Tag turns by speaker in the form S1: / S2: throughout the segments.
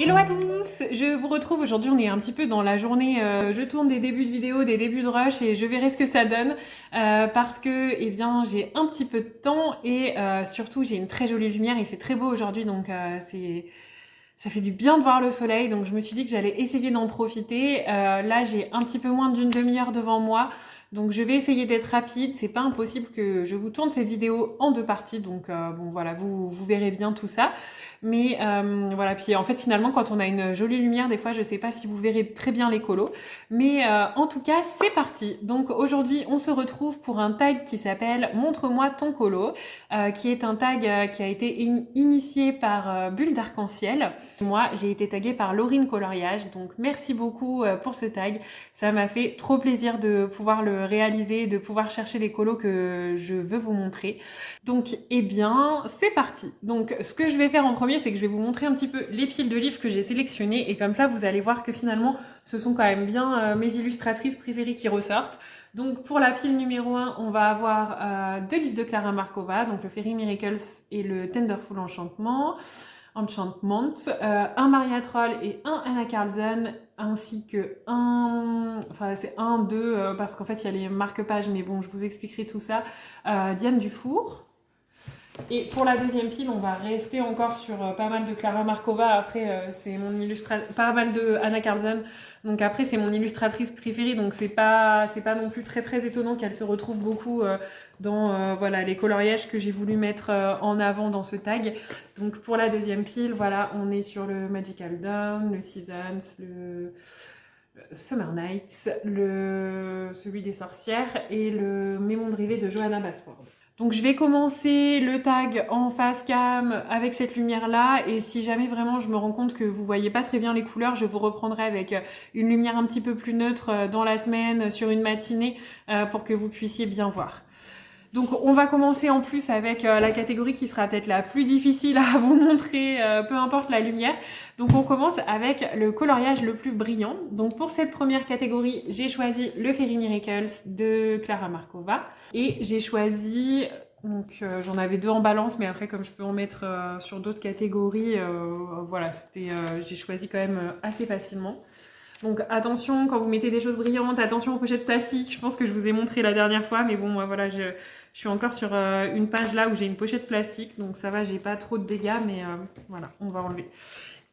S1: Hello à tous, je vous retrouve aujourd'hui, on est un petit peu dans la journée, je tourne des débuts de vidéo, des débuts de rush et je verrai ce que ça donne parce que eh bien j'ai un petit peu de temps et surtout j'ai une très jolie lumière, il fait très beau aujourd'hui donc ça fait du bien de voir le soleil, donc je me suis dit que j'allais essayer d'en profiter. Là, j'ai un petit peu moins d'une demi-heure devant moi, donc je vais essayer d'être rapide. C'est pas impossible que je vous tourne cette vidéo en deux parties, donc bon voilà, vous verrez bien tout ça. Mais voilà, puis en fait finalement quand on a une jolie lumière, des fois je sais pas si vous verrez très bien les colos, mais en tout cas c'est parti. Donc aujourd'hui on se retrouve pour un tag qui s'appelle Montre-moi ton colo, qui est un tag qui a été initié par Bulle d'Arc-en-Ciel. Moi, j'ai été taguée par Laurine Coloriage, donc merci beaucoup pour ce tag. Ça m'a fait trop plaisir de pouvoir le réaliser, de pouvoir chercher les colos que je veux vous montrer. Donc, eh bien, c'est parti. Donc, ce que je vais faire en premier, c'est que je vais vous montrer un petit peu les piles de livres que j'ai sélectionnées et comme ça, vous allez voir que finalement, ce sont quand même bien mes illustratrices préférées qui ressortent. Donc pour la pile numéro 1, on va avoir deux livres de Clara Markova, donc le Fairy Miracles et le Tenderful Enchantment, un Maria Troll et un Anna Carlsen, ainsi que enfin c'est un, deux, parce qu'en fait il y a les marque-pages, mais bon je vous expliquerai tout ça, Diane Dufour. Et pour la deuxième pile, on va rester encore sur pas mal de Clara Markova. Après, c'est mon pas mal de Anna Carlsen. Donc après, c'est mon illustratrice préférée. Donc c'est pas non plus très étonnant qu'elle se retrouve beaucoup dans voilà les coloriages que j'ai voulu mettre en avant dans ce tag. Donc pour la deuxième pile, voilà, on est sur le Magical Dawn, le Seasons, le Summer Nights, celui des sorcières et le Mes mondes rêvés de Johanna Basford. Donc je vais commencer le tag en face cam avec cette lumière là et si jamais vraiment je me rends compte que vous voyez pas très bien les couleurs, je vous reprendrai avec une lumière un petit peu plus neutre dans la semaine, sur une matinée pour que vous puissiez bien voir. Donc on va commencer en plus avec la catégorie qui sera peut-être la plus difficile à vous montrer, peu importe la lumière. Donc on commence avec le coloriage le plus brillant. Donc pour cette première catégorie, j'ai choisi le Fairy Miracles de Clara Markova. Et j'ai choisi, donc j'en avais deux en balance, mais après comme je peux en mettre sur d'autres catégories, voilà, j'ai choisi quand même assez facilement. Donc attention quand vous mettez des choses brillantes, attention aux pochettes plastiques. Je pense que je vous ai montré la dernière fois, mais bon, moi voilà, je suis encore sur une page là où j'ai une pochette plastique, donc ça va, j'ai pas trop de dégâts, mais voilà, on va enlever.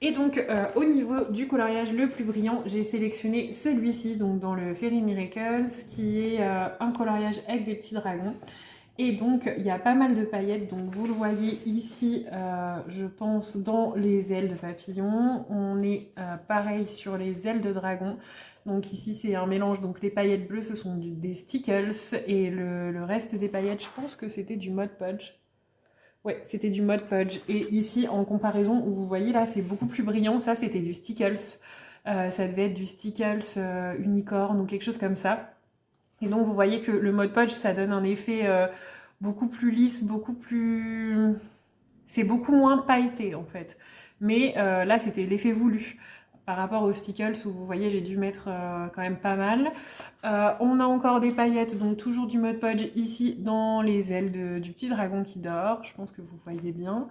S1: Et donc au niveau du coloriage le plus brillant, j'ai sélectionné celui-ci, donc dans le Fairy Miracles, qui est un coloriage avec des petits dragons. Et donc, il y a pas mal de paillettes. Donc, vous le voyez ici, je pense, dans les ailes de papillon. On est pareil sur les ailes de dragon. Donc ici, c'est un mélange. Donc, les paillettes bleues, ce sont des stickles. Et le reste des paillettes, je pense que c'était du Mod Podge. Ouais, c'était du Mod Podge. Et ici, en comparaison, où vous voyez là, c'est beaucoup plus brillant. Ça, c'était du stickles. Ça devait être du stickles unicorne ou quelque chose comme ça. Et donc vous voyez que le Mod Podge, ça donne un effet beaucoup plus lisse, beaucoup plus... C'est beaucoup moins pailleté en fait. Mais là, c'était l'effet voulu. Par rapport aux stickles où vous voyez, j'ai dû mettre quand même pas mal. On a encore des paillettes, donc toujours du Mod Podge ici dans les ailes du petit dragon qui dort. Je pense que vous voyez bien.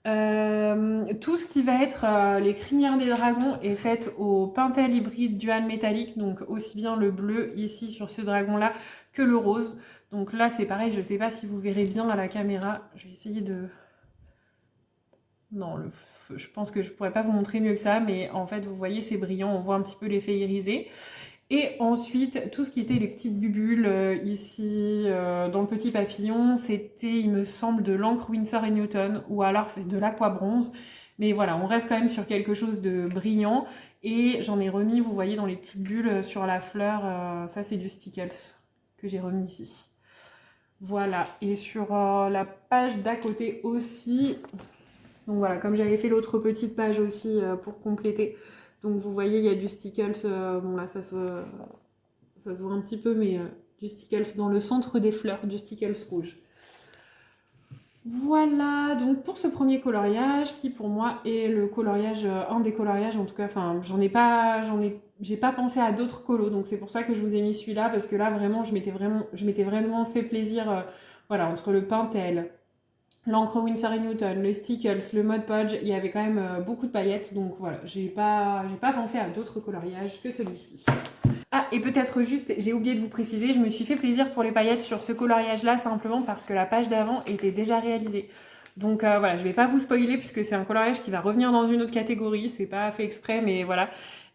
S1: Tout ce qui va être les crinières des dragons est fait au Pentel hybride dual métallique, donc aussi bien le bleu ici sur ce dragon là que le rose. Donc là c'est pareil, je sais pas si vous verrez bien à la caméra, je vais essayer de... Non, je pense que je pourrais pas vous montrer mieux que ça, mais en fait vous voyez c'est brillant, on voit un petit peu l'effet irisé. Et ensuite, tout ce qui était les petites bubules ici dans le petit papillon, c'était, il me semble, de l'encre Winsor et Newton, ou alors c'est de l'aqua bronze. Mais voilà, on reste quand même sur quelque chose de brillant. Et j'en ai remis, vous voyez, dans les petites bulles sur la fleur, ça c'est du Stickles que j'ai remis ici. Voilà, et sur la page d'à côté aussi, donc voilà, comme j'avais fait l'autre petite page aussi pour compléter. Donc vous voyez, il y a du Stickles, bon là ça se voit un petit peu, mais du Stickles dans le centre des fleurs, du Stickles rouge. Voilà, donc pour ce premier coloriage, qui pour moi est le coloriage, un des coloriages en tout cas, enfin j'ai pas pensé à d'autres colos, donc c'est pour ça que je vous ai mis celui-là, parce que là vraiment, je m'étais vraiment fait plaisir, voilà, entre le Pentel, l'encre Winsor & Newton, le Stickles, le Mod Podge, il y avait quand même beaucoup de paillettes, donc voilà, j'ai pas pensé à d'autres coloriages que celui-ci. Ah, et peut-être juste, j'ai oublié de vous préciser, je me suis fait plaisir pour les paillettes sur ce coloriage-là, simplement parce que la page d'avant était déjà réalisée. Donc voilà, je vais pas vous spoiler, puisque c'est un coloriage qui va revenir dans une autre catégorie, c'est pas fait exprès, mais voilà.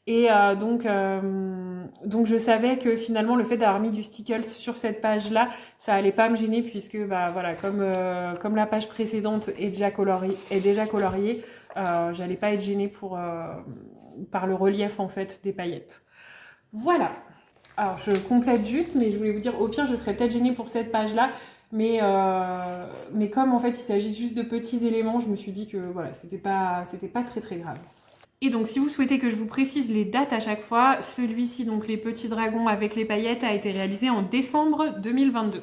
S1: Et donc je savais que finalement le fait d'avoir mis du stickle sur cette page-là, ça allait pas me gêner, puisque bah voilà, comme la page précédente est déjà coloriée, j'allais pas être gênée par le relief en fait des paillettes. Voilà. Alors je complète juste, mais je voulais vous dire, au pire je serais peut-être gênée pour cette page-là, mais comme en fait il s'agit juste de petits éléments, je me suis dit que voilà, c'était pas très très grave. Et donc si vous souhaitez que je vous précise les dates à chaque fois, celui-ci, donc les petits dragons avec les paillettes, a été réalisé en décembre 2022.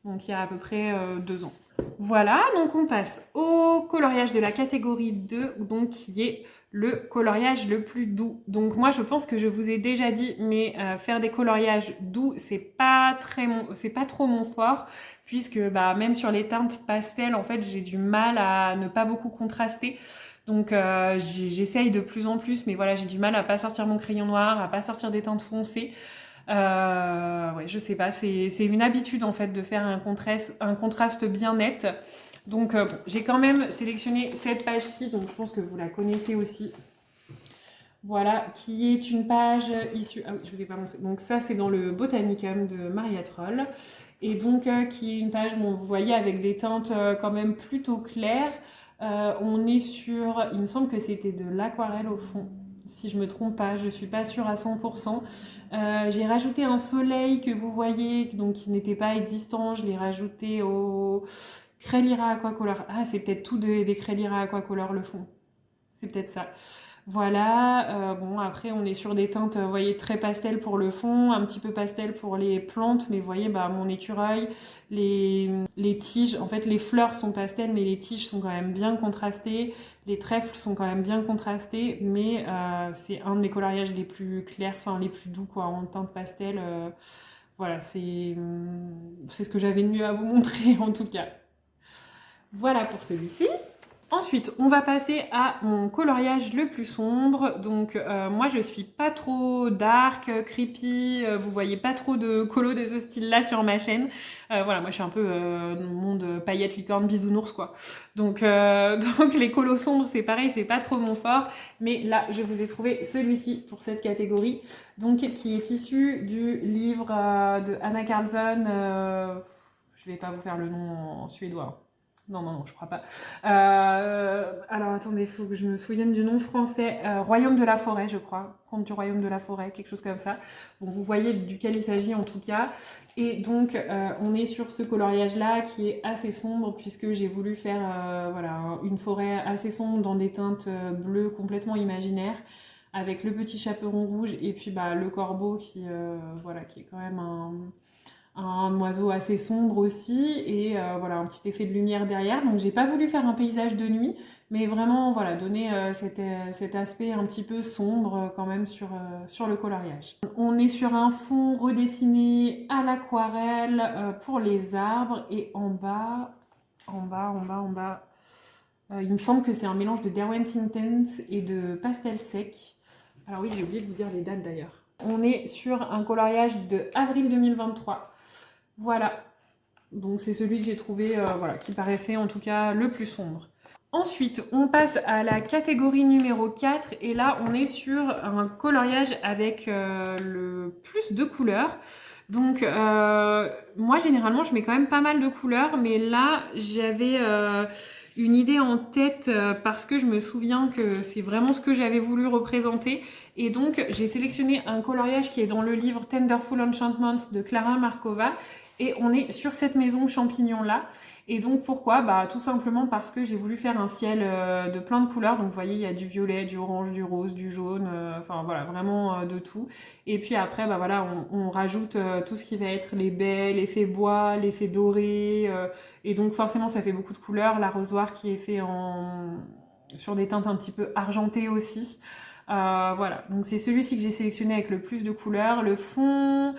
S1: Donc il y a à peu près 2 ans. Voilà, donc on passe au coloriage de la catégorie 2, donc qui est le coloriage le plus doux. Donc moi je pense que je vous ai déjà dit, mais faire des coloriages doux, c'est pas trop mon fort, puisque bah, même sur les teintes pastel, en fait j'ai du mal à ne pas beaucoup contraster. Donc j'essaye de plus en plus, mais voilà, j'ai du mal à pas sortir mon crayon noir, à pas sortir des teintes foncées. Ouais, je sais pas, c'est une habitude en fait de faire un contraste bien net. Donc bon, j'ai quand même sélectionné cette page-ci, donc je pense que vous la connaissez aussi. Voilà, qui est une page issue... Ah oui, je vous ai pas montré. Donc ça, c'est dans le Botanicum de Maria Troll. Et donc, qui est une page, bon, vous voyez, avec des teintes quand même plutôt claires. On est sur... Il me semble que c'était de l'aquarelle au fond. Si je me trompe pas, je suis pas sûre à 100%. J'ai rajouté un soleil que vous voyez, donc qui n'était pas existant. Je l'ai rajouté au Crélira Aquacolor. Ah, c'est peut-être tout des Crélira Aquacolor le fond. C'est peut-être ça. Voilà, bon après on est sur des teintes, vous voyez, très pastel pour le fond, un petit peu pastel pour les plantes, mais vous voyez, bah, mon écureuil, les tiges, en fait les fleurs sont pastel, mais les tiges sont quand même bien contrastées, les trèfles sont quand même bien contrastés, mais c'est un de mes coloriages les plus clairs, enfin les plus doux quoi, en teinte pastel. Voilà, c'est ce que j'avais de mieux à vous montrer en tout cas. Voilà pour celui-ci. Ensuite, on va passer à mon coloriage le plus sombre. Donc moi je suis pas trop dark, creepy, vous voyez pas trop de colos de ce style-là sur ma chaîne. Voilà, moi je suis un peu dans le monde paillettes, licorne, bisounours quoi. Donc, donc les colos sombres c'est pareil, c'est pas trop mon fort. Mais là je vous ai trouvé celui-ci pour cette catégorie. Donc qui est issu du livre de Anna Karlsson. Je vais pas vous faire le nom en suédois. Non, je crois pas. Alors attendez, il faut que je me souvienne du nom français. Royaume de la forêt, je crois. Conte du Royaume de la forêt, quelque chose comme ça. Bon, vous voyez duquel il s'agit en tout cas. Et donc, on est sur ce coloriage-là qui est assez sombre puisque j'ai voulu faire voilà, une forêt assez sombre dans des teintes bleues complètement imaginaires avec le petit chaperon rouge et puis bah, le corbeau voilà, qui est quand même un oiseau assez sombre aussi et voilà un petit effet de lumière derrière. Donc j'ai pas voulu faire un paysage de nuit, mais vraiment voilà donner cet aspect un petit peu sombre quand même sur le coloriage. On est sur un fond redessiné à l'aquarelle pour les arbres et en bas, il me semble que c'est un mélange de Derwent Intense et de pastel sec. Alors oui, j'ai oublié de vous dire les dates d'ailleurs. On est sur un coloriage de avril 2023. Voilà, donc c'est celui que j'ai trouvé, voilà, qui paraissait en tout cas le plus sombre. Ensuite, on passe à la catégorie numéro 4 et là, on est sur un coloriage avec le plus de couleurs. Donc, moi, généralement, je mets quand même pas mal de couleurs, mais là, j'avais une idée en tête parce que je me souviens que c'est vraiment ce que j'avais voulu représenter. Et donc, j'ai sélectionné un coloriage qui est dans le livre Tenderful Enchantments de Clara Markova. Et on est sur cette maison champignon-là. Et donc pourquoi? Bah tout simplement parce que j'ai voulu faire un ciel de plein de couleurs. Donc vous voyez, il y a du violet, du orange, du rose, du jaune, enfin voilà, vraiment de tout. Et puis après, bah voilà, on rajoute tout ce qui va être les baies, l'effet bois, l'effet doré. Et donc forcément, ça fait beaucoup de couleurs. L'arrosoir qui est fait sur des teintes un petit peu argentées aussi. Voilà, donc c'est celui-ci que j'ai sélectionné avec le plus de couleurs. Le fond,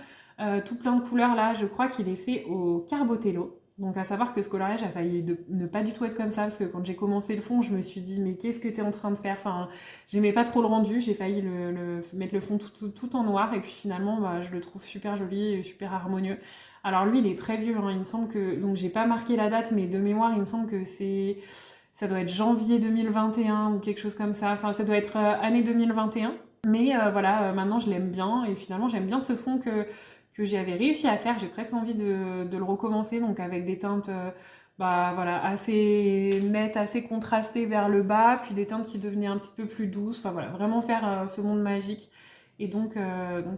S1: tout plein de couleurs là, je crois qu'il est fait au Carbotello. Donc à savoir que ce coloriage a failli ne pas du tout être comme ça, parce que quand j'ai commencé le fond, je me suis dit mais qu'est-ce que tu es en train de faire? Enfin, j'aimais pas trop le rendu, j'ai failli mettre le fond tout en noir, et puis finalement bah, je le trouve super joli et super harmonieux. Alors lui il est très vieux, hein, il me semble que, donc j'ai pas marqué la date, mais de mémoire il me semble que ça doit être janvier 2021 ou quelque chose comme ça, enfin ça doit être année 2021. Mais voilà, maintenant je l'aime bien, et finalement j'aime bien ce fond que j'avais réussi à faire. J'ai presque envie de le recommencer, donc avec des teintes bah, voilà, assez nettes, assez contrastées vers le bas, puis des teintes qui devenaient un petit peu plus douces. Enfin voilà, vraiment faire ce monde magique. Et donc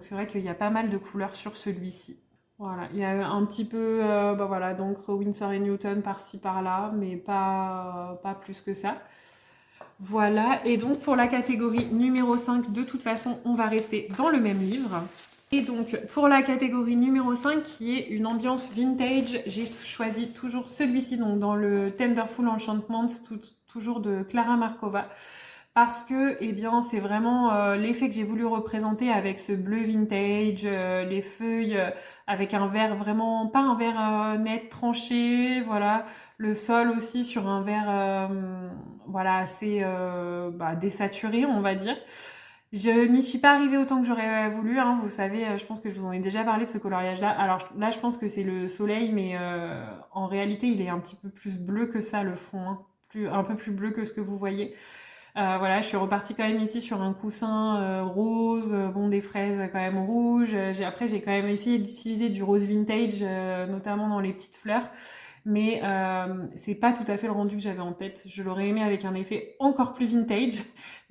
S1: c'est vrai qu'il y a pas mal de couleurs sur celui-ci. Voilà, il y a un petit peu, bah voilà, donc Winsor et Newton par-ci par-là, mais pas plus que ça. Voilà, et donc pour la catégorie numéro 5, de toute façon, on va rester dans le même livre. Et donc pour la catégorie numéro 5, qui est une ambiance vintage, j'ai choisi toujours celui-ci, donc dans le Tenderful Enchantments, toujours de Clara Markova. Parce que, eh bien, c'est vraiment l'effet que j'ai voulu représenter avec ce bleu vintage, les feuilles avec un vert vraiment, pas un vert net tranché, voilà, le sol aussi sur un vert, voilà, assez bah, désaturé, on va dire. Je n'y suis pas arrivée autant que j'aurais voulu, hein, vous savez, je pense que je vous en ai déjà parlé de ce coloriage-là. Alors là, je pense que c'est le soleil, mais en réalité, il est un petit peu plus bleu que ça, le fond, hein, un peu plus bleu que ce que vous voyez. Voilà, je suis repartie quand même ici sur un coussin rose, bon des fraises quand même rouges. Après j'ai quand même essayé d'utiliser du rose vintage, notamment dans les petites fleurs. Mais c'est pas tout à fait le rendu que j'avais en tête. Je l'aurais aimé avec un effet encore plus vintage,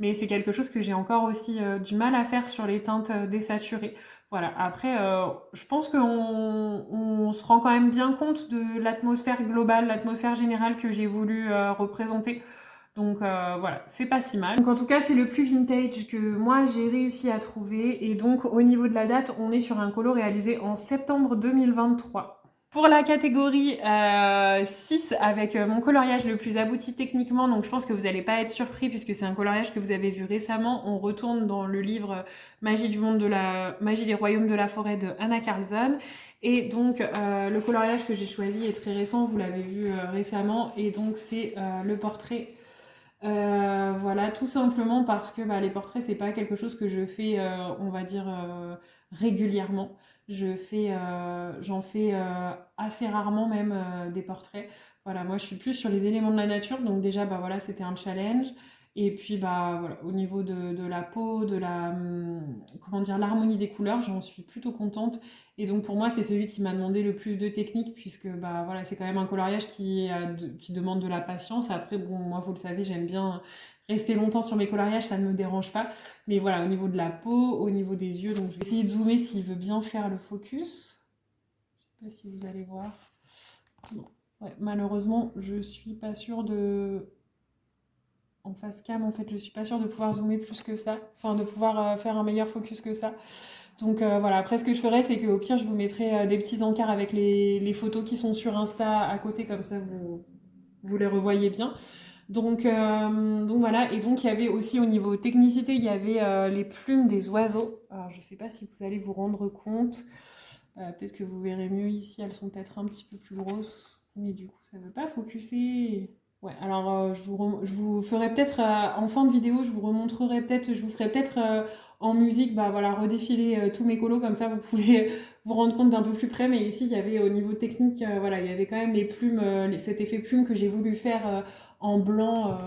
S1: mais c'est quelque chose que j'ai encore aussi du mal à faire sur les teintes désaturées. Voilà, après je pense qu'on se rend quand même bien compte de l'atmosphère globale, l'atmosphère générale que j'ai voulu représenter. Donc voilà, c'est pas si mal. Donc en tout cas, c'est le plus vintage que moi j'ai réussi à trouver. Et donc au niveau de la date, on est sur un colo réalisé en septembre 2023. Pour la catégorie 6, avec mon coloriage le plus abouti techniquement, donc je pense que vous n'allez pas être surpris puisque c'est un coloriage que vous avez vu récemment. On retourne dans le livre Magie du monde de la Magie des royaumes de la forêt de Anna Carlson. Et donc le coloriage que j'ai choisi est très récent, vous l'avez vu récemment, et donc c'est le portrait. Voilà, tout simplement parce que bah, les portraits, c'est pas quelque chose que je fais, on va dire, régulièrement. J'en fais assez rarement même des portraits. Voilà, moi je suis plus sur les éléments de la nature, donc déjà, bah voilà, c'était un challenge. Et puis, bah voilà, au niveau de la peau, comment dire, l'harmonie des couleurs, j'en suis plutôt contente. Et donc pour moi, c'est celui qui m'a demandé le plus de technique, puisque bah voilà, c'est quand même un coloriage qui demande de la patience. Après, bon, moi, vous le savez, j'aime bien rester longtemps sur mes coloriages, ça ne me dérange pas. Mais voilà, au niveau de la peau, au niveau des yeux, donc je vais essayer de zoomer s'il veut bien faire le focus. Je sais pas si vous allez voir. Non. Ouais, malheureusement, je suis pas sûre de... En face cam, en fait, je suis pas sûre de pouvoir zoomer plus que ça. Enfin, de pouvoir faire un meilleur focus que ça. Donc voilà, après ce que je ferai, c'est qu'au pire, je vous mettrai des petits encarts avec les photos qui sont sur Insta à côté, comme ça vous les revoyez bien. Donc voilà, et donc il y avait aussi au niveau technicité, il y avait les plumes des oiseaux. Alors je sais pas si vous allez vous rendre compte, peut-être que vous verrez mieux ici, elles sont peut-être un petit peu plus grosses, mais du coup ça ne veut pas focuser. Ouais, alors je vous ferai peut-être en fin de vidéo, je vous remontrerai peut-être, je vous ferai peut-être en musique, bah voilà, redéfiler tous mes colos, comme ça vous pouvez vous rendre compte d'un peu plus près. Mais ici, il y avait au niveau technique, voilà, il y avait quand même les plumes, cet effet plume que j'ai voulu faire en blanc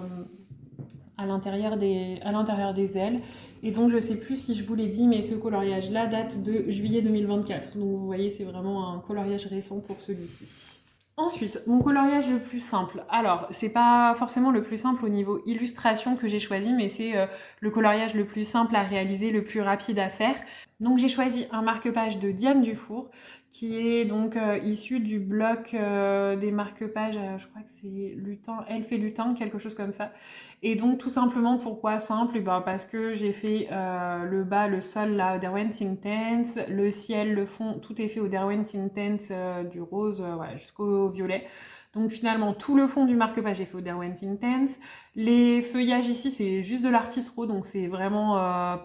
S1: à l'intérieur des ailes. Et donc, je sais plus si je vous l'ai dit, mais ce coloriage-là date de juillet 2024. Donc, vous voyez, c'est vraiment un coloriage récent pour celui-ci. Ensuite, mon coloriage le plus simple. Alors, c'est pas forcément le plus simple au niveau illustration que j'ai choisi, mais c'est le coloriage le plus simple à réaliser, le plus rapide à faire. Donc, j'ai choisi un marque-page de Diane Dufour, qui est donc issu du bloc des marque-pages, je crois que c'est Lutin, Elle fait Lutin, quelque chose comme ça. Et donc, tout simplement, pourquoi simple? Et ben, parce que j'ai fait le bas, le sol, là, Derwent Intense, le ciel, le fond, tout est fait au Derwent Intense, du rose voilà, jusqu'au violet. Donc finalement, tout le fond du marque-page est fait au Derwent Intense. Les feuillages ici, c'est juste de l'artiste raw, donc c'est vraiment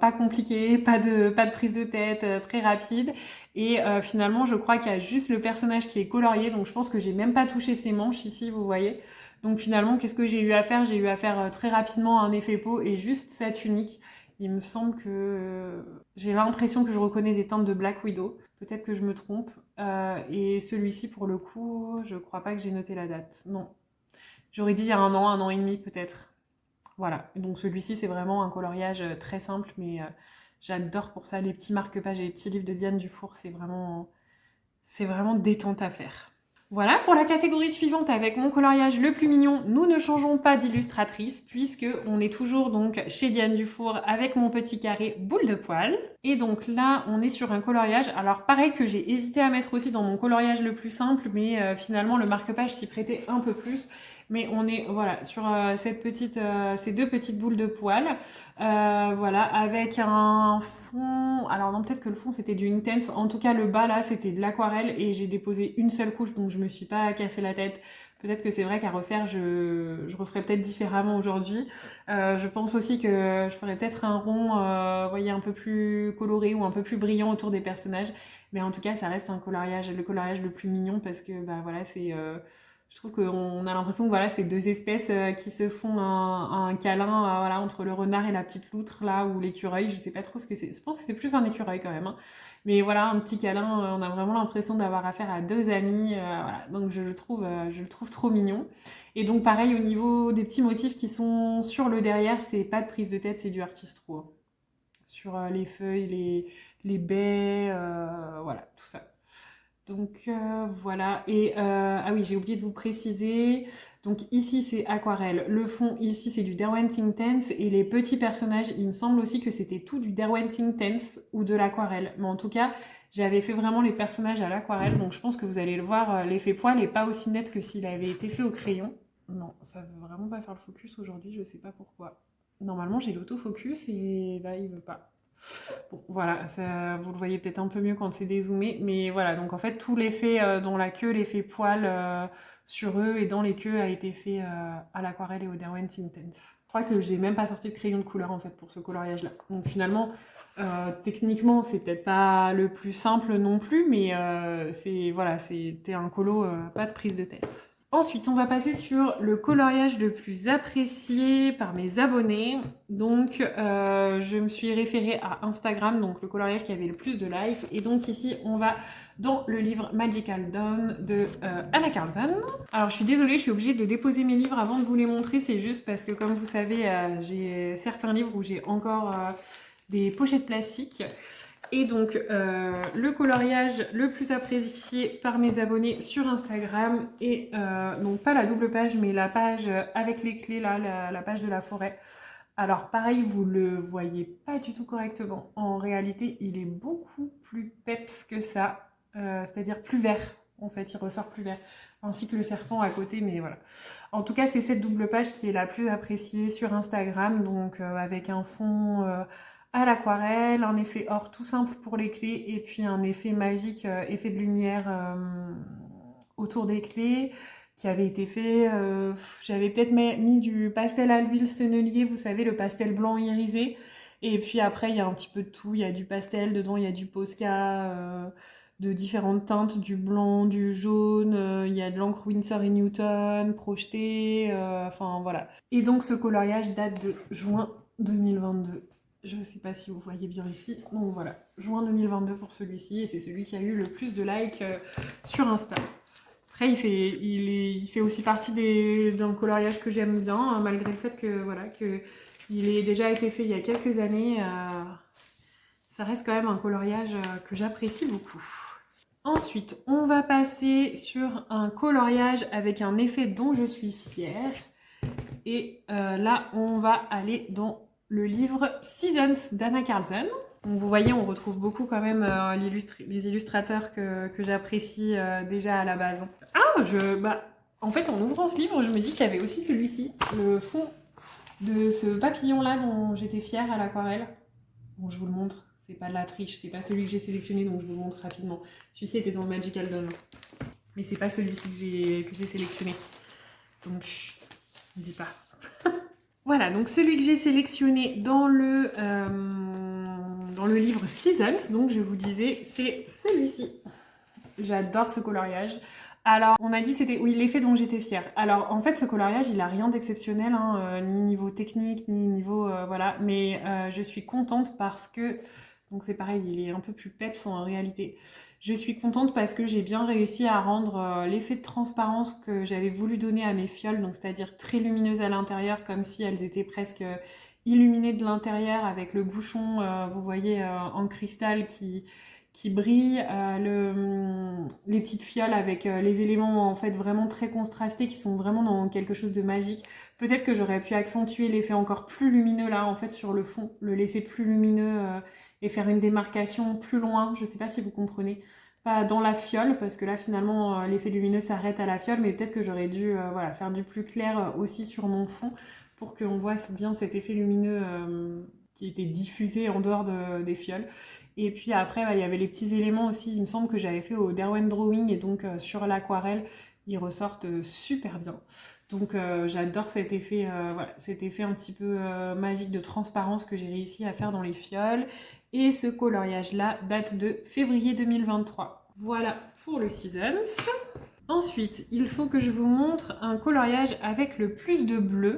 S1: pas compliqué, pas de prise de tête, très rapide. Et finalement, je crois qu'il y a juste le personnage qui est colorié, donc je pense que j'ai même pas touché ses manches ici, vous voyez. Donc finalement, qu'est-ce que j'ai eu à faire? J'ai eu à faire très rapidement un effet peau et juste sa tunique. Il me semble que j'ai l'impression que je reconnais des teintes de Black Widow. Peut-être que je me trompe. Et celui-ci, pour le coup, je crois pas que j'ai noté la date. Non. J'aurais dit il y a un an et demi peut-être. Voilà. Donc celui-ci, c'est vraiment un coloriage très simple, mais j'adore pour ça les petits marque-pages et les petits livres de Diane Dufour. C'est vraiment détente à faire. Voilà pour la catégorie suivante avec mon coloriage le plus mignon. Nous ne changeons pas d'illustratrice puisque on est toujours donc chez Diane Dufour avec mon petit carré boule de poil. Et donc là, on est sur un coloriage. Alors pareil que j'ai hésité à mettre aussi dans mon coloriage le plus simple, mais finalement le marque-page s'y prêtait un peu plus. Mais on est voilà sur ces deux petites boules de poil, voilà, avec un fond. Alors non, peut-être que le fond c'était du Intense. En tout cas, le bas là c'était de l'aquarelle et j'ai déposé une seule couche, donc je me suis pas cassé la tête. Peut-être que c'est vrai qu'à refaire, je referai peut-être différemment aujourd'hui. Je pense aussi que je ferai peut-être un rond, voyez, un peu plus coloré ou un peu plus brillant autour des personnages. Mais en tout cas, ça reste le coloriage le plus mignon parce que bah voilà, je trouve qu'on a l'impression que voilà, c'est deux espèces qui se font un câlin voilà, entre le renard et la petite loutre là, ou l'écureuil, je sais pas trop ce que c'est. Je pense que c'est plus un écureuil quand même. Hein. Mais voilà, un petit câlin, on a vraiment l'impression d'avoir affaire à deux amis. Voilà. Donc je le trouve trop mignon. Et donc pareil au niveau des petits motifs qui sont sur le derrière, c'est pas de prise de tête, c'est du artiste raw. Hein. Sur les feuilles, les baies, voilà, tout ça. Donc voilà, et ah oui, j'ai oublié de vous préciser, donc ici c'est aquarelle, le fond ici c'est du Derwent Intense, et les petits personnages, il me semble aussi que c'était tout du Derwent Intense ou de l'aquarelle, mais en tout cas, j'avais fait vraiment les personnages à l'aquarelle, donc je pense que vous allez le voir, l'effet poil n'est pas aussi net que s'il avait été fait au crayon. Non, ça veut vraiment pas faire le focus aujourd'hui, je sais pas pourquoi. Normalement j'ai l'autofocus et là il veut pas. Bon, voilà, ça, vous le voyez peut-être un peu mieux quand c'est dézoomé, mais voilà, donc en fait tout l'effet dans la queue, l'effet poil sur eux et dans les queues a été fait à l'aquarelle et au Derwent Intense. Je crois que j'ai même pas sorti de crayon de couleur en fait pour ce coloriage là. Donc finalement, techniquement c'est peut-être pas le plus simple non plus, mais voilà, c'était un colo, pas de prise de tête. Ensuite, on va passer sur le coloriage le plus apprécié par mes abonnés. Donc, je me suis référée à Instagram, donc le coloriage qui avait le plus de likes. Et donc ici, on va dans le livre Magical Dawn de Anna Karlzon. Alors, je suis désolée, je suis obligée de déposer mes livres avant de vous les montrer. C'est juste parce que, comme vous savez, j'ai certains livres où j'ai encore des pochettes plastiques. Et donc, le coloriage le plus apprécié par mes abonnés sur Instagram est, donc pas la double page, mais la page avec les clés, là, la page de la forêt. Alors pareil, vous le voyez pas du tout correctement. En réalité, il est beaucoup plus peps que ça, c'est-à-dire plus vert. En fait, il ressort plus vert, ainsi que le serpent à côté, mais voilà. En tout cas, c'est cette double page qui est la plus appréciée sur Instagram, donc avec un fond à l'aquarelle, un effet or tout simple pour les clés, et puis un effet magique, effet de lumière autour des clés, qui avait été fait, j'avais peut-être mis du pastel à l'huile sennelier, vous savez, le pastel blanc irisé, et puis après il y a un petit peu de tout, il y a du pastel, dedans il y a du Posca, de différentes teintes, du blanc, du jaune, il y a de l'encre Winsor & Newton projetée, enfin voilà. Et donc ce coloriage date de juin 2022. Je ne sais pas si vous voyez bien ici, donc voilà, juin 2022 pour celui-ci, et c'est celui qui a eu le plus de likes sur Insta. Après, il fait aussi partie d'un coloriage que j'aime bien, hein, malgré le fait que voilà, il ait déjà été fait il y a quelques années. Ça reste quand même un coloriage que j'apprécie beaucoup. Ensuite, on va passer sur un coloriage avec un effet dont je suis fière. Et là, on va aller dans le livre Seasons d'Anna Karlzon. Donc, vous voyez, on retrouve beaucoup quand même les illustrateurs que j'apprécie déjà à la base. Ah, en fait, en ouvrant ce livre, je me dis qu'il y avait aussi celui-ci, le fond de ce papillon-là dont j'étais fière à l'aquarelle. Bon, je vous le montre, c'est pas de la triche, c'est pas celui que j'ai sélectionné, donc je vous le montre rapidement. Celui-ci était dans Magical Dawn. Mais c'est pas celui-ci que j'ai sélectionné. Donc, chut, ne dis pas. Voilà, donc celui que j'ai sélectionné dans le livre Seasons, donc je vous disais, c'est celui-ci. J'adore ce coloriage. Alors, on m'a dit c'était oui l'effet dont j'étais fière. Alors, en fait, ce coloriage, il a rien d'exceptionnel, hein, ni niveau technique, ni niveau voilà. Mais je suis contente parce que donc c'est pareil, il est un peu plus peps en réalité. Je suis contente parce que j'ai bien réussi à rendre l'effet de transparence que j'avais voulu donner à mes fioles, donc c'est-à-dire très lumineuses à l'intérieur, comme si elles étaient presque illuminées de l'intérieur avec le bouchon, vous voyez, en cristal qui brille, les petites fioles avec les éléments en fait vraiment très contrastés qui sont vraiment dans quelque chose de magique. Peut-être que j'aurais pu accentuer l'effet encore plus lumineux là en fait sur le fond, le laisser plus lumineux et faire une démarcation plus loin, je sais pas si vous comprenez. Pas dans la fiole parce que là finalement l'effet lumineux s'arrête à la fiole, mais peut-être que j'aurais dû voilà, faire du plus clair aussi sur mon fond pour qu'on voit bien cet effet lumineux qui était diffusé en dehors des fioles. Et puis après, il y avait les petits éléments aussi, il me semble que j'avais fait au Derwent Drawing, et donc sur l'aquarelle, ils ressortent super bien. Donc j'adore cet effet, voilà, cet effet un petit peu magique de transparence que j'ai réussi à faire dans les fioles. Et ce coloriage-là date de février 2023. Voilà pour le Seasons. Ensuite, il faut que je vous montre un coloriage avec le plus de bleu.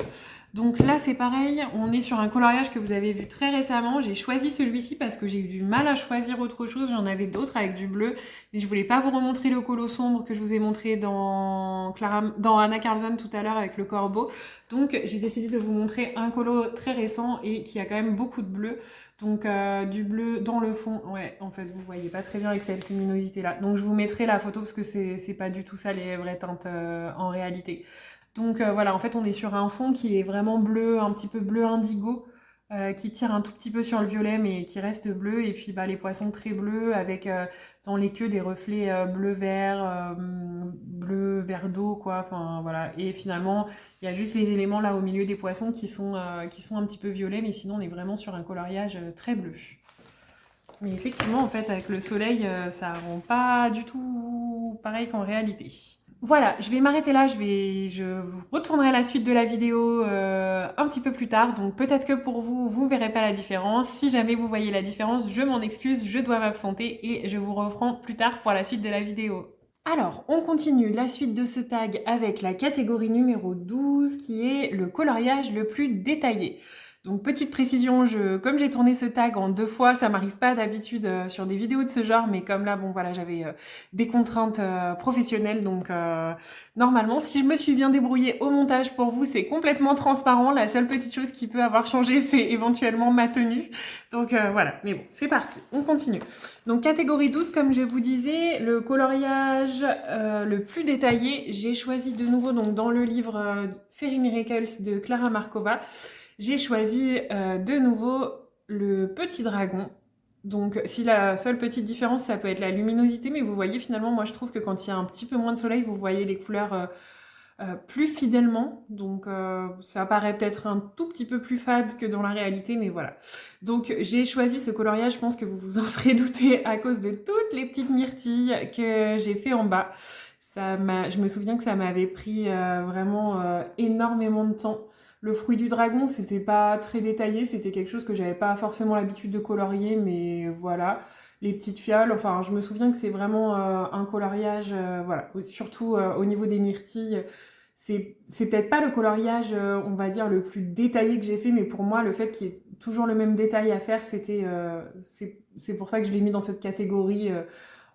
S1: Donc là, c'est pareil, on est sur un coloriage que vous avez vu très récemment. J'ai choisi celui-ci parce que j'ai eu du mal à choisir autre chose. J'en avais d'autres avec du bleu, mais je voulais pas vous remontrer le colo sombre que je vous ai montré dans Anna Carlson tout à l'heure avec le corbeau. Donc j'ai décidé de vous montrer un colo très récent et qui a quand même beaucoup de bleu. Donc du bleu dans le fond, ouais, en fait vous voyez pas très bien avec cette luminosité là. Donc je vous mettrai la photo parce que c'est pas du tout ça les vraies teintes en réalité. Donc voilà, en fait on est sur un fond qui est vraiment bleu, un petit peu bleu indigo, qui tire un tout petit peu sur le violet mais qui reste bleu. Et puis bah, les poissons très bleus avec dans les queues des reflets bleu-vert, bleu-vert d'eau quoi. Enfin voilà. Et finalement il y a juste les éléments là au milieu des poissons qui sont un petit peu violets, mais sinon on est vraiment sur un coloriage très bleu. Mais effectivement en fait avec le soleil ça rend pas du tout pareil qu'en réalité. Voilà, je vais m'arrêter là, je vous retournerai à la suite de la vidéo un petit peu plus tard, donc peut-être que pour vous, vous verrez pas la différence. Si jamais vous voyez la différence, je m'en excuse, je dois m'absenter et je vous reprends plus tard pour la suite de la vidéo. Alors, on continue la suite de ce tag avec la catégorie numéro 12 qui est le coloriage le plus détaillé. Donc petite précision, comme j'ai tourné ce tag en 2 fois, ça m'arrive pas d'habitude sur des vidéos de ce genre, mais comme là, bon voilà, j'avais des contraintes professionnelles, donc normalement, si je me suis bien débrouillée au montage pour vous, c'est complètement transparent. La seule petite chose qui peut avoir changé, c'est éventuellement ma tenue. Donc voilà, mais bon, c'est parti, on continue. Donc catégorie 12, comme je vous disais, le coloriage le plus détaillé, j'ai choisi de nouveau donc dans le livre Fairy Miracles de Clara Markova. J'ai choisi de nouveau le petit dragon. Donc si la seule petite différence ça peut être la luminosité, mais vous voyez finalement moi je trouve que quand il y a un petit peu moins de soleil, vous voyez les couleurs plus fidèlement. Donc ça paraît peut-être un tout petit peu plus fade que dans la réalité, mais voilà. Donc j'ai choisi ce coloriage, je pense que vous vous en serez douté à cause de toutes les petites myrtilles que j'ai fait en bas. Je me souviens que ça m'avait pris vraiment énormément de temps. Le fruit du dragon, c'était pas très détaillé, c'était quelque chose que j'avais pas forcément l'habitude de colorier, mais voilà. Les petites fioles, enfin, je me souviens que c'est vraiment un coloriage, voilà, surtout au niveau des myrtilles. C'est peut-être pas le coloriage, on va dire, le plus détaillé que j'ai fait, mais pour moi, le fait qu'il y ait toujours le même détail à faire, c'est pour ça que je l'ai mis dans cette catégorie,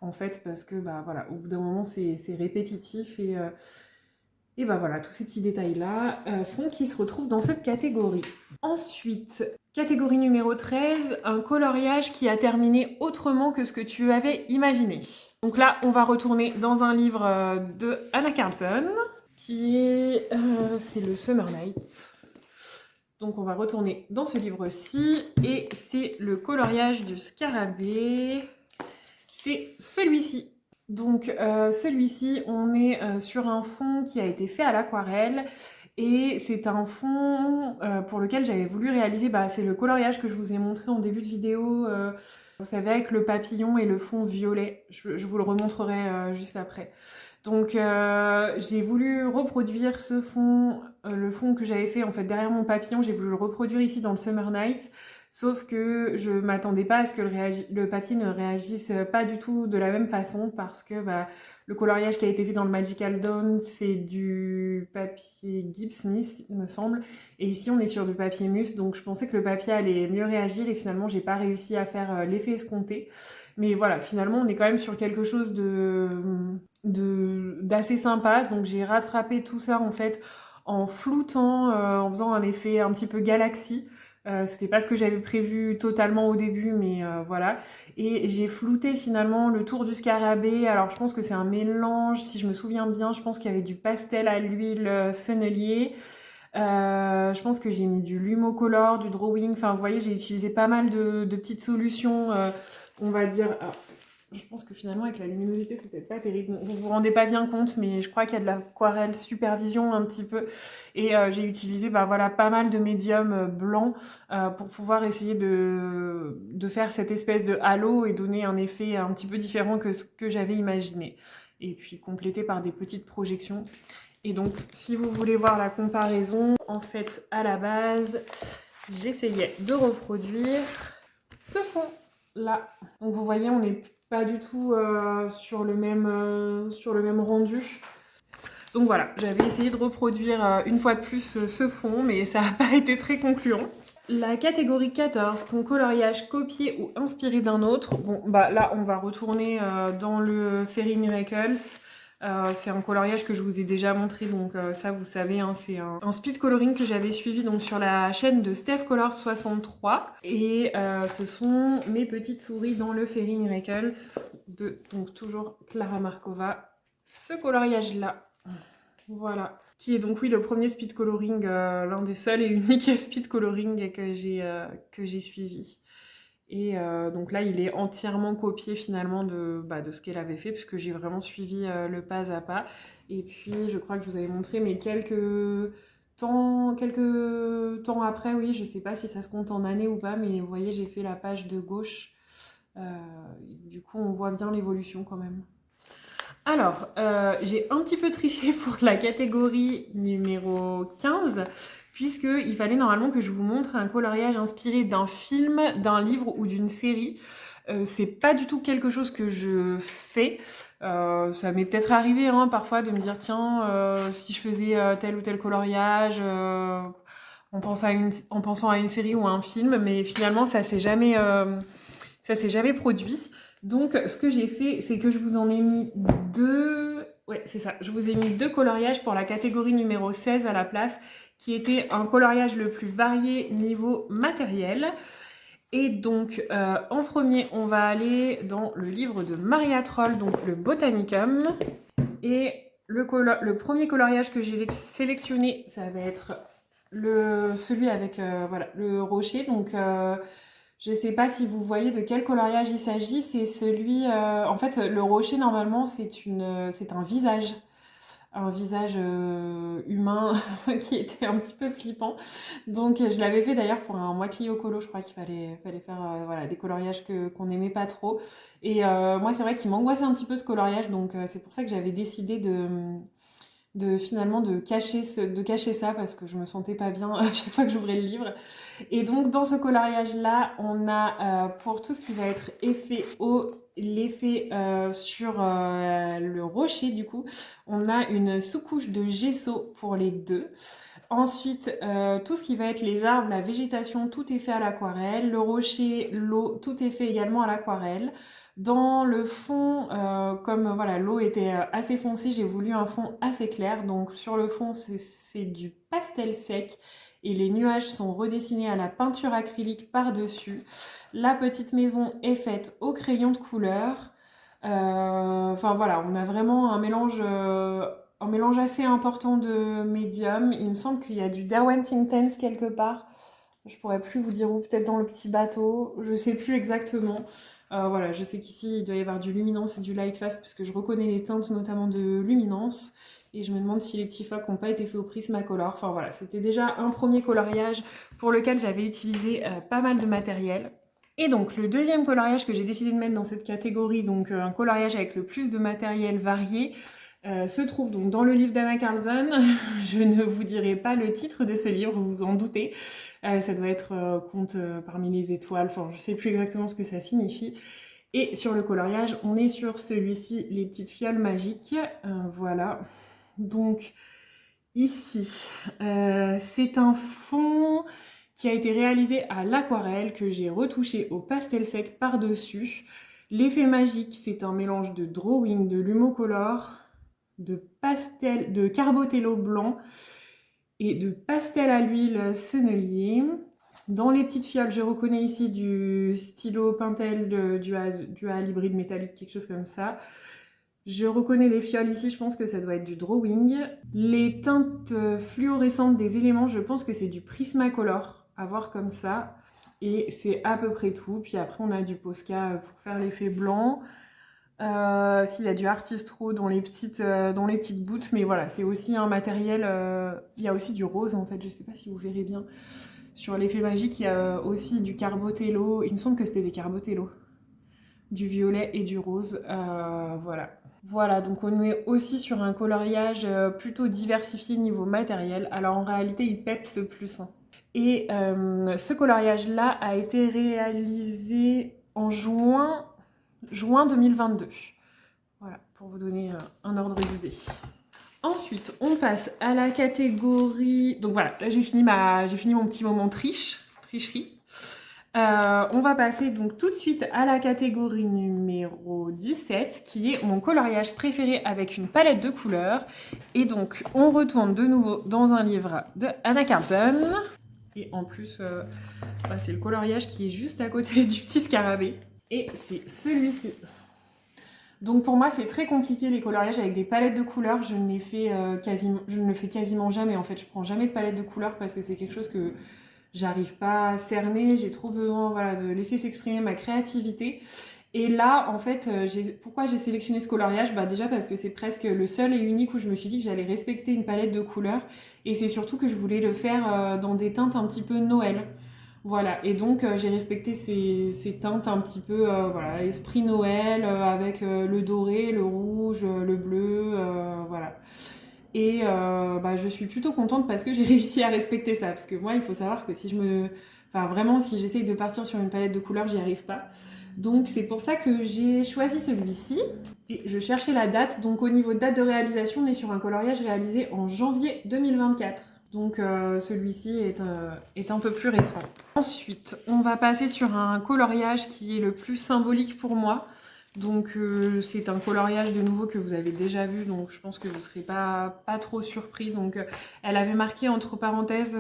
S1: en fait, parce que, bah voilà, au bout d'un moment, c'est répétitif et bah voilà, tous ces petits détails-là font qu'ils se retrouvent dans cette catégorie. Ensuite, catégorie numéro 13, un coloriage qui a terminé autrement que ce que tu avais imaginé. Donc là, on va retourner dans un livre de Anna Carlson, qui est... c'est le Summer Night. Donc on va retourner dans ce livre-ci, et c'est le coloriage du scarabée. C'est celui-ci. Donc celui-ci, on est sur un fond qui a été fait à l'aquarelle Et c'est un fond pour lequel j'avais voulu réaliser, c'est le coloriage que je vous ai montré en début de vidéo, vous savez, avec le papillon et le fond violet. Je vous le remontrerai juste après. Donc j'ai voulu reproduire ce fond, le fond que j'avais fait en fait derrière mon papillon, j'ai voulu le reproduire ici dans le Summer Night, sauf que je m'attendais pas à ce que le papier ne réagisse pas du tout de la même façon parce que le coloriage qui a été fait dans le Magical Dawn, c'est du papier Gibbs Smith, il me semble, et ici on est sur du papier mousse, donc je pensais que le papier allait mieux réagir et finalement j'ai pas réussi à faire l'effet escompté. Mais voilà, finalement on est quand même sur quelque chose d'assez sympa, donc j'ai rattrapé tout ça en fait en floutant, en faisant un effet un petit peu galaxie. C'était pas ce que j'avais prévu totalement au début, mais voilà. Et j'ai flouté finalement le tour du scarabée. Alors je pense que c'est un mélange, si je me souviens bien, je pense qu'il y avait du pastel à l'huile sennelier. Je pense que j'ai mis du Lumocolor, du drawing. Enfin, vous voyez, j'ai utilisé pas mal de petites solutions, on va dire. Je pense que finalement, avec la luminosité, c'est peut-être pas terrible. Vous vous rendez pas bien compte, mais je crois qu'il y a de l'aquarelle supervision un petit peu. Et j'ai utilisé voilà, pas mal de médiums blancs pour pouvoir essayer de faire cette espèce de halo et donner un effet un petit peu différent que ce que j'avais imaginé. Et puis complété par des petites projections. Et donc, si vous voulez voir la comparaison, en fait, à la base, j'essayais de reproduire ce fond-là. Donc, vous voyez, on n'est pas du tout sur le même rendu. Donc voilà, j'avais essayé de reproduire une fois de plus ce fond, mais ça n'a pas été très concluant. La catégorie 14, ton coloriage copié ou inspiré d'un autre. Bon, là, on va retourner dans le Fairy Miracles. C'est un coloriage que je vous ai déjà montré, donc ça vous savez, hein, c'est un speed coloring que j'avais suivi donc, sur la chaîne de Steph Color 63. Et ce sont mes petites souris dans le Fairy Miracles de donc toujours Clara Markova. Ce coloriage-là, voilà, qui est donc oui le premier speed coloring, l'un des seuls et uniques speed coloring que j'ai suivi. Et donc là, il est entièrement copié finalement de ce qu'elle avait fait, puisque j'ai vraiment suivi le pas à pas. Et puis, je crois que je vous avais montré, mais quelques temps après, oui, je sais pas si ça se compte en années ou pas, mais vous voyez, j'ai fait la page de gauche. Du coup, on voit bien l'évolution quand même. Alors, j'ai un petit peu triché pour la catégorie numéro 15, puisqu'il fallait normalement que je vous montre un coloriage inspiré d'un film, d'un livre ou d'une série. C'est pas du tout quelque chose que je fais. Ça m'est peut-être arrivé parfois de me dire tiens, si je faisais tel ou tel coloriage en pensant à une série ou à un film, mais finalement ça s'est jamais produit. Donc, ce que j'ai fait, c'est que je vous en ai mis deux. Ouais, c'est ça. Je vous ai mis deux coloriages pour la catégorie numéro 16 à la place, qui était un coloriage le plus varié niveau matériel. Et donc, en premier, on va aller dans le livre de Maria Troll, donc le Botanicum. Et le premier coloriage que j'ai sélectionné, ça va être celui avec le rocher. Donc, je ne sais pas si vous voyez de quel coloriage il s'agit. C'est celui... en fait, le rocher, normalement, c'est un visage. Un visage humain qui était un petit peu flippant. Donc, je l'avais fait d'ailleurs pour un Moi Clio Colo. Je crois qu'il fallait faire des coloriages qu'on n'aimait pas trop. Et moi, c'est vrai qu'il m'angoissait un petit peu ce coloriage. Donc, c'est pour ça que j'avais décidé finalement de cacher ça parce que je me sentais pas bien à chaque fois que j'ouvrais le livre. Et donc dans ce coloriage là on a pour tout ce qui va être effet eau, l'effet sur le rocher, du coup on a une sous-couche de gesso pour les deux. Ensuite, tout ce qui va être les arbres, la végétation, tout est fait à l'aquarelle. Le rocher, l'eau, tout est fait également à l'aquarelle. Dans le fond, comme voilà, l'eau était assez foncée, j'ai voulu un fond assez clair. Donc sur le fond, c'est du pastel sec et les nuages sont redessinés à la peinture acrylique par-dessus. La petite maison est faite au crayon de couleur. Enfin voilà, on a vraiment un mélange assez important de médiums. Il me semble qu'il y a du Derwent Intense quelque part. Je pourrais plus vous dire où, peut-être dans le petit bateau. Je sais plus exactement. Voilà, je sais qu'ici il doit y avoir du Luminance et du Light Fast parce que je reconnais les teintes notamment de Luminance. Et je me demande si les petits phoques n'ont pas été faits au Prismacolor. Enfin voilà, c'était déjà un premier coloriage pour lequel j'avais utilisé pas mal de matériel. Et donc le deuxième coloriage que j'ai décidé de mettre dans cette catégorie, donc un coloriage avec le plus de matériel varié, se trouve donc dans le livre d'Anna Karlsson. Je ne vous dirai pas le titre de ce livre, vous vous en doutez. Ça doit être Conte parmi les étoiles, enfin je sais plus exactement ce que ça signifie. Et sur le coloriage, on est sur celui-ci, les petites fioles magiques. Voilà. Donc ici, c'est un fond qui a été réalisé à l'aquarelle, que j'ai retouché au pastel sec par-dessus. L'effet magique, c'est un mélange de drawing, de Lumocolor, de Carbotello blanc et de pastel à l'huile sennelier. Dans les petites fioles, je reconnais ici du stylo Pentel, du Hal hybride métallique, quelque chose comme ça. Je reconnais les fioles ici, je pense que ça doit être du drawing. Les teintes fluorescentes des éléments, je pense que c'est du Prismacolor, à voir comme ça. Et c'est à peu près tout. Puis après, on a du Posca pour faire l'effet blanc. S'il y a du Artist Raw dans les petites bouts, mais voilà, c'est aussi un matériel. Il y a aussi du rose en fait, je sais pas si vous verrez bien. Sur l'effet magique, il y a aussi du Carbotello. Il me semble que c'était des Carbotello. Du violet et du rose. Voilà. Voilà, donc on est aussi sur un coloriage plutôt diversifié niveau matériel. Alors en réalité, il peps plus. Hein. Et ce coloriage-là a été réalisé en juin 2022. Voilà, pour vous donner un ordre d'idée. Ensuite, on passe à la catégorie... Donc voilà, là j'ai fini mon petit moment tricherie. On va passer donc tout de suite à la catégorie numéro 17, qui est mon coloriage préféré avec une palette de couleurs. Et donc, on retourne de nouveau dans un livre de Anna Karlsson. Et en plus, c'est le coloriage qui est juste à côté du petit scarabée. Et c'est celui-ci. Donc pour moi, c'est très compliqué les coloriages avec des palettes de couleurs. Je ne le fais quasiment jamais. En fait, je prends jamais de palette de couleurs parce que c'est quelque chose que j'arrive pas à cerner. J'ai trop besoin, voilà, de laisser s'exprimer ma créativité. Et là, en fait, pourquoi j'ai sélectionné ce coloriage? Bah déjà parce que c'est presque le seul et unique où je me suis dit que j'allais respecter une palette de couleurs. Et c'est surtout que je voulais le faire dans des teintes un petit peu Noël. Voilà, et donc j'ai respecté ces teintes un petit peu, voilà, esprit Noël, avec le doré, le rouge, le bleu, voilà. Et je suis plutôt contente parce que j'ai réussi à respecter ça. Parce que moi, il faut savoir que Enfin, vraiment, si j'essaye de partir sur une palette de couleurs, j'y arrive pas. Donc c'est pour ça que j'ai choisi celui-ci. Et je cherchais la date. Donc au niveau de date de réalisation, on est sur un coloriage réalisé en janvier 2024. Donc celui-ci est un peu plus récent. Ensuite, on va passer sur un coloriage qui est le plus symbolique pour moi. Donc c'est un coloriage de nouveau que vous avez déjà vu, donc je pense que vous ne serez pas trop surpris. Donc elle avait marqué entre parenthèses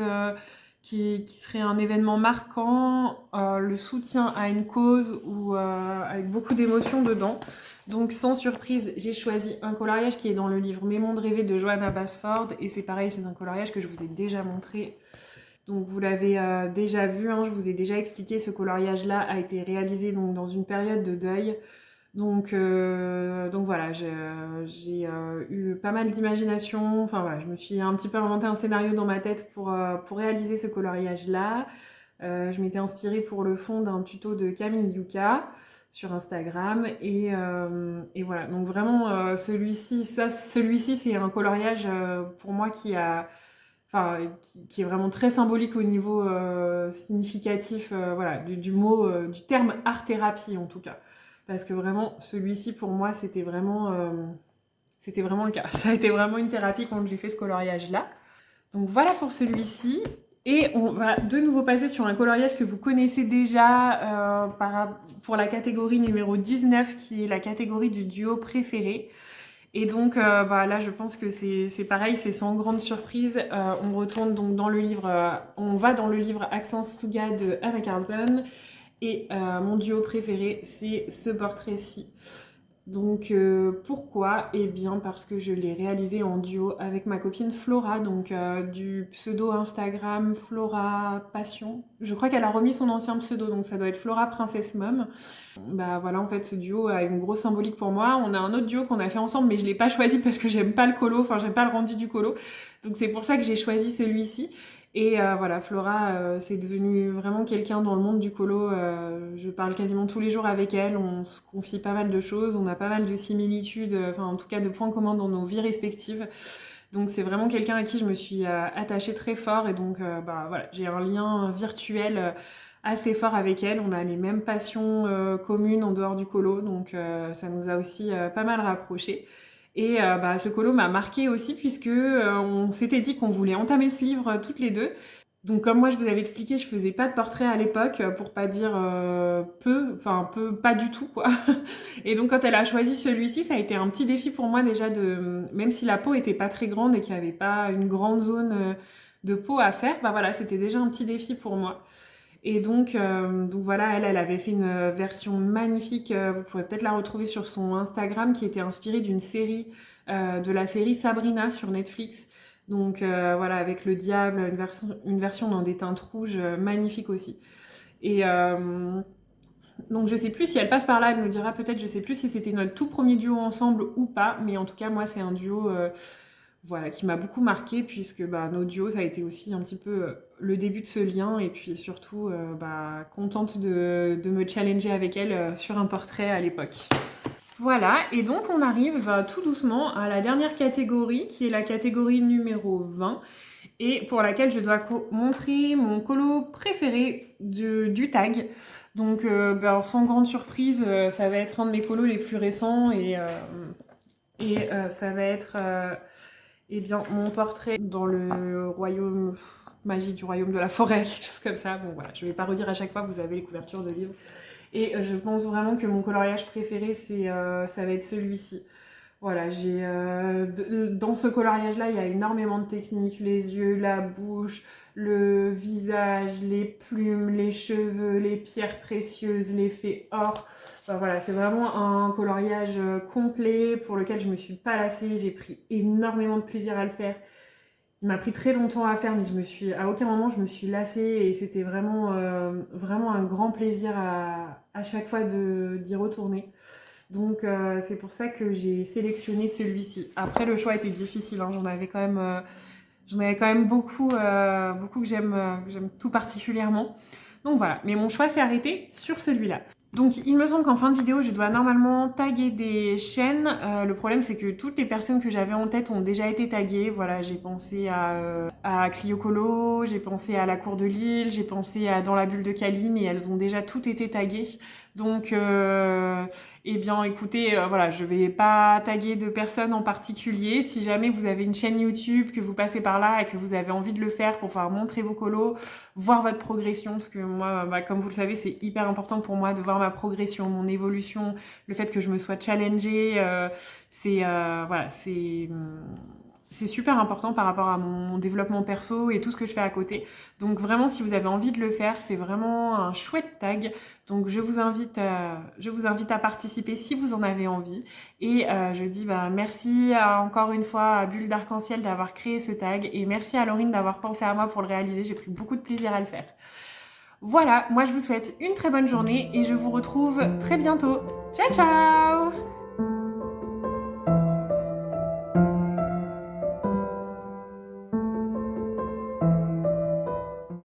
S1: qui serait un événement marquant, le soutien à une cause ou avec beaucoup d'émotions dedans. Donc sans surprise, j'ai choisi un coloriage qui est dans le livre Mes mondes rêvés de Johanna Basford. Et c'est pareil, c'est un coloriage que je vous ai déjà montré. Donc vous l'avez déjà vu, hein, je vous ai déjà expliqué, ce coloriage-là a été réalisé donc, dans une période de deuil. Donc voilà, j'ai eu pas mal d'imagination. Enfin voilà, je me suis un petit peu inventé un scénario dans ma tête pour réaliser ce coloriage-là. Je m'étais inspirée pour le fond d'un tuto de Camille Yuka sur Instagram. Et voilà, donc vraiment celui-ci c'est un coloriage pour moi qui est vraiment très symbolique au niveau significatif voilà, du mot, du terme art-thérapie en tout cas. Parce que vraiment, celui-ci, pour moi, c'était vraiment le cas. Ça a été vraiment une thérapie quand j'ai fait ce coloriage-là. Donc voilà pour celui-ci. Et on va de nouveau passer sur un coloriage que vous connaissez déjà pour la catégorie numéro 19, qui est la catégorie du duo préféré. Et donc là, je pense que c'est pareil, c'est sans grande surprise. On retourne donc dans le livre, on va dans le livre Accent Stuga de Anna Karlsson. Et mon duo préféré, c'est ce portrait-ci. Donc pourquoi? Eh bien parce que je l'ai réalisé en duo avec ma copine Flora, donc du pseudo Instagram Flora Passion. Je crois qu'elle a remis son ancien pseudo, donc ça doit être Flora Princess Mum. Bah voilà, en fait ce duo a une grosse symbolique pour moi. On a un autre duo qu'on a fait ensemble, mais je l'ai pas choisi parce que j'aime pas le colo, enfin j'aime pas le rendu du colo. Donc c'est pour ça que j'ai choisi celui-ci. Et voilà, Flora, c'est devenu vraiment quelqu'un dans le monde du colo. Je parle quasiment tous les jours avec elle. On se confie pas mal de choses. On a pas mal de similitudes, enfin en tout cas de points communs dans nos vies respectives. Donc c'est vraiment quelqu'un à qui je me suis attachée très fort. Et donc bah voilà, j'ai un lien virtuel assez fort avec elle. On a les mêmes passions communes en dehors du colo. Donc ça nous a aussi pas mal rapprochés. Et bah, ce colo m'a marqué aussi puisque on s'était dit qu'on voulait entamer ce livre toutes les deux. Donc comme moi je vous avais expliqué, je faisais pas de portrait à l'époque pour pas dire peu, pas du tout quoi. Et donc quand elle a choisi celui-ci, ça a été un petit défi pour moi déjà de, même si la peau était pas très grande et qu'il n'y avait pas une grande zone de peau à faire, bah voilà, c'était déjà un petit défi pour moi. Et donc voilà, elle avait fait une version magnifique, vous pourrez peut-être la retrouver sur son Instagram, qui était inspirée d'une série, de la série Sabrina sur Netflix. Donc voilà, avec le diable, une version dans des teintes rouges, magnifique aussi. Et donc je sais plus si elle passe par là, elle nous dira peut-être, je sais plus si c'était notre tout premier duo ensemble ou pas, mais en tout cas moi c'est un duo voilà, qui m'a beaucoup marqué puisque bah, nos duos, ça a été aussi un petit peu le début de ce lien et puis surtout bah, contente de me challenger avec elle sur un portrait à l'époque. Voilà, et donc on arrive tout doucement à la dernière catégorie qui est la catégorie numéro 20 et pour laquelle je dois montrer mon colo préféré du tag. Donc ben, sans grande surprise, ça va être un de mes colos les plus récents et ça va être eh bien, mon portrait dans le royaume magie du royaume de la forêt, quelque chose comme ça. Bon, voilà, je vais pas redire à chaque fois, vous avez les couvertures de livres. Et je pense vraiment que mon coloriage préféré, ça va être celui-ci. Voilà, dans ce coloriage-là, il y a énormément de techniques. Les yeux, la bouche, le visage, les plumes, les cheveux, les pierres précieuses, l'effet or. Enfin, voilà, c'est vraiment un coloriage complet pour lequel je me suis pas lassée. J'ai pris énormément de plaisir à le faire. Il m'a pris très longtemps à faire, mais à aucun moment je me suis lassée et c'était vraiment un grand plaisir à chaque fois d'y retourner. Donc c'est pour ça que j'ai sélectionné celui-ci. Après le choix était difficile, hein. J'en avais quand même beaucoup que j'aime tout particulièrement. Donc voilà, mais mon choix s'est arrêté sur celui-là. Donc il me semble qu'en fin de vidéo, je dois normalement taguer des chaînes. Le problème, c'est que toutes les personnes que j'avais en tête ont déjà été taguées. Voilà, j'ai pensé à Clio Colo, j'ai pensé à la Cour de Lille, j'ai pensé à Dans la bulle de Cali, mais elles ont déjà toutes été taguées. Donc, eh bien, écoutez, voilà, je vais pas taguer de personnes en particulier. Si jamais vous avez une chaîne YouTube, que vous passez par là et que vous avez envie de le faire pour pouvoir montrer vos colos, voir votre progression, parce que moi, bah, comme vous le savez, c'est hyper important pour moi de voir ma progression, mon évolution, le fait que je me sois challengée, voilà, c'est super important par rapport à mon développement perso et tout ce que je fais à côté. Donc vraiment, si vous avez envie de le faire, c'est vraiment un chouette tag. Donc je vous invite à participer si vous en avez envie. Et je dis bah, merci encore une fois à Bulle d'Arc-en-Ciel d'avoir créé ce tag. Et merci à Laurine d'avoir pensé à moi pour le réaliser. J'ai pris beaucoup de plaisir à le faire. Voilà, moi je vous souhaite une très bonne journée et je vous retrouve très bientôt. Ciao ciao!